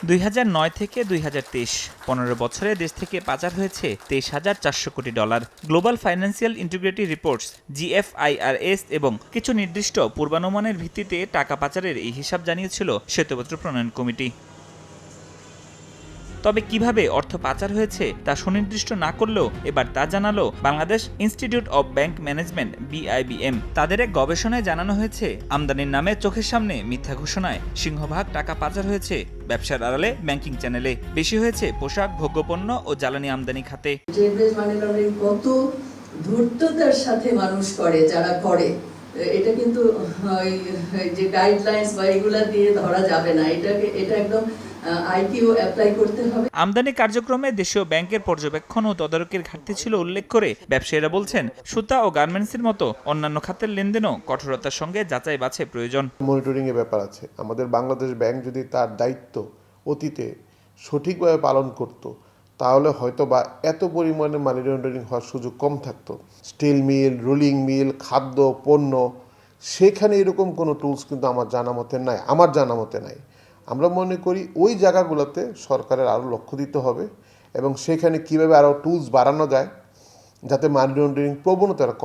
2009 থেকে 2023 15 বছরে দেশ থেকে পাচার হয়েছে 23,400 কোটি dollar. Global financial integrity reports GFIRS এবং কিছু নির্দিষ্ট পূর্বানুমানের ভিত্তিতে টাকা পাচারের এই হিসাব জানিয়েছিল শ্বেতপত্র প্রণয়ন কমিটি। তবে কিভাবে অর্থ পাচার হয়েছে তা সুনির্দিষ্ট না করলেও এবার তা জানালো Bangladesh institute of bank management BIBM। তাদের এক গবেষণায় জানানো হয়েছে, আমদানির নামে চোখের সামনে মিথ্যা ঘোষণায় সিংহভাগ টাকা পাচার হয়েছে ব্যবসার আড়ালে ব্যাংকিং চ্যানেলে, বেশি হয়েছে পোশাক, ভোগ্যপণ্য ও জ্বালানি আমদানি খাতে। কত ধূর্ততার সাথে মানুষ করে, যারা করে এটা কিন্তু যে গাইডলাইন্স বা এগুলা দিয়ে ধরা যাবে না, এটা একদম আইকিউ অ্যাপ্লাই করতে হবে। আমদানি কার্যক্রমে দেশীয় ব্যাংকের পর্যবেক্ষণ ও তদারকির ঘাটতি ছিল উল্লেখ করে ব্যবসায়ীরা বলছেন, সুতা ও গার্মেন্টসের মতো অন্যান্য খাতের লেনদেনও কঠোরতার সঙ্গে যাচাই বাছাই প্রয়োজন। মনিটরিং এর ব্যাপার আছে। আমাদের বাংলাদেশ ব্যাংক যদি তার দায়িত্ব অতীতে সঠিকভাবে পালন করত, তাহলে হয়তো বা এত পরিমাণে মানি লন্ডারিং হওয়ার সুযোগ কম থাকতো। স্টিল মিল, রোলিং মিল, খাদ্য পণ্য, সেখানে এরকম কোনো টুলস কিন্তু আমার জানা মতে নাই। আমরা মনে করি ওই জায়গাগুলোতে সরকারের আরও লক্ষ্য দিতে হবে এবং সেখানে কীভাবে আরও টুলস বাড়ানো যায় যাতে মানি লন্ডারিং প্রবণতা কম।